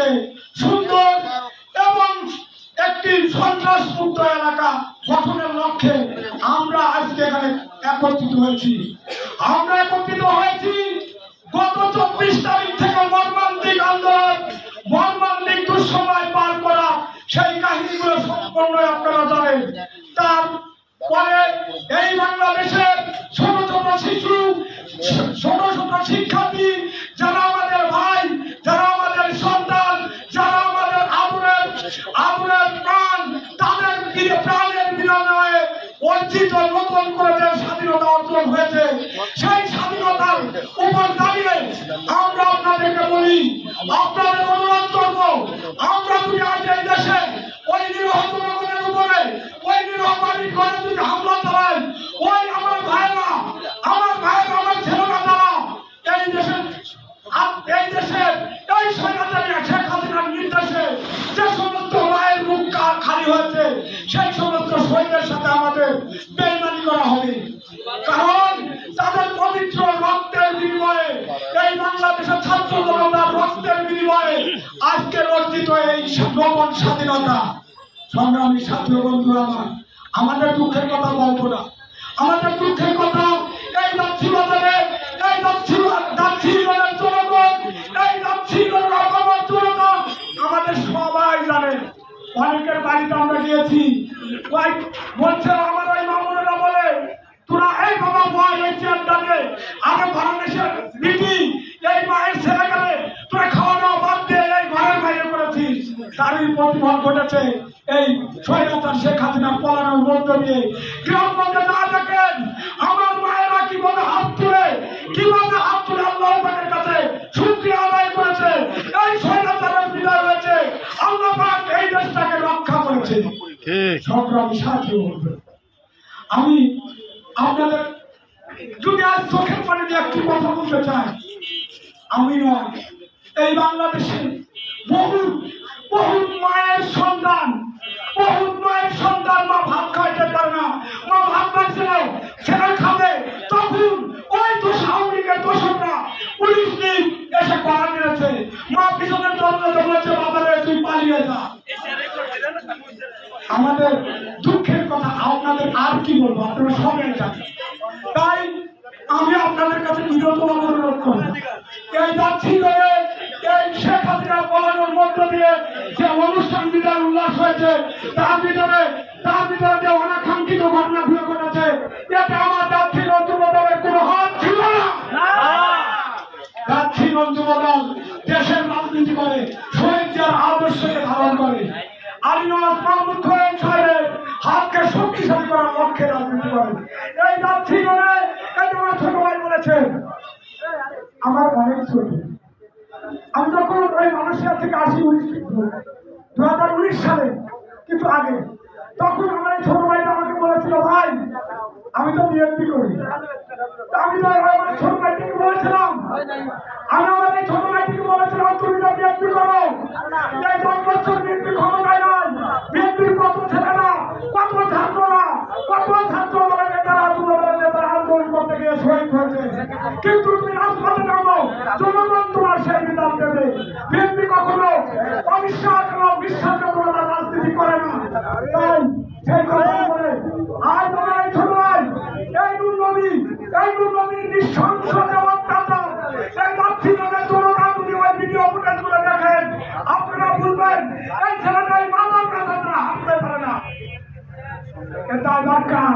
থেকে সুন্দর এবং একটি সন্ত্রাসমুক্ত এলাকা গঠনের লক্ষ্যে আমরা আজকে এখানে একত্রিত হয়েছি। আমরা একত্রিত হয়েছি গত 24 তারিখ থেকে মর্মান্তিক আন্দোলন, মর্মান্তিক দুঃসময় পার করা সেই কাহিনীগুলো সম্পূর্ণ আপনারা জানেন। তারপরে এই বাংলাদেশের ছোট ছোট শিশু, ছোট ছোট শিক্ষার্থী, যারা আমাদের ভাই, যারা আমাদের সন্তান, যারা আমাদের আদরের প্রাণ, তাদের প্রাণের বিনিময়ে অর্জিত নতুন করে যে স্বাধীনতা অর্জন হয়েছে, সেই স্বাধীনতার উপর দাঁড়িয়ে আমরা আপনাদেরকে বলি, আপনাদের অনুরোধ করব, আমরা যদি আজ এই দেশে ওই নিরহ জনগণের উপরে, ওই নিরহ বাড়ির ঘরে যদি হামলা চালায়, ওই আমার ভাইরা, আমার ছেলেরা তারা এই দেশের এই স্বৈরাচারী শেখ হাসিনার নির্দেশে যে সমস্ত মায়ের মুখ খালি হয়েছে, সেই সমস্ত শহীদের সাথে আমাদের বেইমানি করা হবে। কারণ তাদের পবিত্র রক্তের বিনিময়ে, এই বাংলাদেশের ছাত্র জনতার রক্তের বিনিময়ে আজকের অর্জিত এই নতুন স্বাধীনতা। সংগ্রামী ছাত্র বন্ধুরা, আমাদের দুঃখের কথা বলবো না, আমাদের দুঃখের কথা এই যাচ্ছিবাজারে, এই যাচ্ছিবাজারের জনগণ, এই যাচ্ছিবাজারের অগমন জনতা আমাদের সবাই জানে। অনেকের বাড়িতে আমরা গিয়েছি, বলছে আমার ওই মামুনেরা বলে, তোরা এই বাবা মা এই চেয়ারটাকে আগে ঘরে এসে দিবি, এই মায়ের ছেলে গেলে তোরা খাওয়া দাওয়া বাদ দিয়ে এই ঘরের বাইরে করেছিস। তারই প্রতিফল ঘটেছে এই স্বৈরাচার শেখ হাসিনা পলানোর মধ্য দিয়ে। গ্রামগঞ্জে না দেখেন আমার মায়েরা কিভাবে হাত তুলে আল্লাহ পাকের কাছে শুকরিয়া আদায় করেছে। এই স্বৈরাচারের বিদায় হয়েছে, আল্লাহ পাক এই দেশটাকে রক্ষা করেছে। সংগ্রামী সাথী বলবে, আমি আপনাদের যদি আজ চোখের পানি দিয়ে একটি কথা বলতে চাই, আমি নয়, এই বাংলাদেশে বহু মায়ের সন্তান, মা ভাত খাইতে পারে না, মা ভাত খাইছিল ছেলে খাবে, তখন ওই আওয়ামীলীগের দোষকরা পুলিশ নিয়ে এসে কড়া মেরেছে, মা পিছনের দরজা বলেছে বাবারে তুই পালিয়ে যা। আমাদের দুঃখের কথা আপনাদের আর কি বলবো, আপনারা সবাই জানেন। তাই আমি আপনাদের কাছে বিরত অনুরোধ করি, এই যাচ্ছি করে এই শেখ হাসিনা পলানোর মধ্য দিয়ে যে অনুষ্ঠান বিদায় উল্লাস হয়েছে, তার ভিতরে যে অনাকাঙ্ক্ষিত ঘটনাগুলো ঘটেছে, এতে আমার যাচ্ছি যুবদলের কোনো হাত ছিল না। যাচ্ছি যুবদল দেশের রাজনীতি করে, শহীদ জিয়ার আদর্শকে ধারণ করে, আলিনাজ মাহমুদ খোয়েন সাহেবের হাতকে শক্তিশালী করার লক্ষ্যে রাজনীতি করে। এই যাচ্ছি করে এই আমার ছোট ভাই বলেছেন, আমার অনেক ছোট, আমি যখন ওই মালয়েশিয়া থেকে আসি 2019 সালে কিছু আগে, তখন আমার ছোট ভাইটা আমাকে বলেছিল, ভাই আমি তো বিএনপি করি। আমি তো আমার ছোট ভাইটিকে বলেছিলাম, তুমি তো বিএনপি করো, এই 10 বছর বিএনপি ক্ষমতায় নয়, বিএনপির কত ছেলেরা, কত ছাত্ররা, কত ছাত্র নেতারা, যুবদলের নেতারা আন্দোলন করতে গিয়ে শহীদ হয়েছে। কিন্তু তুমি রাজপথে নামো, জনগণ তোমার সেই বিধান দেবে। বিএনপি কখনো বিশ্বাসযোগ্যতার রাজনীতি করে না। তাই সেই কথা বলে আজ আমার এই ছোট ভাই, এই নূর নবীর নৃশংস অত্যাচার, এই যাচ্ছিলেন জনতা যদি ওই ভিডিও ফুটেজ করে দেখেন, আপনারা বলবেন এই ছেলেটা এই মামার কাছে তারা হাঁটতে পারে না। এটাই দরকার।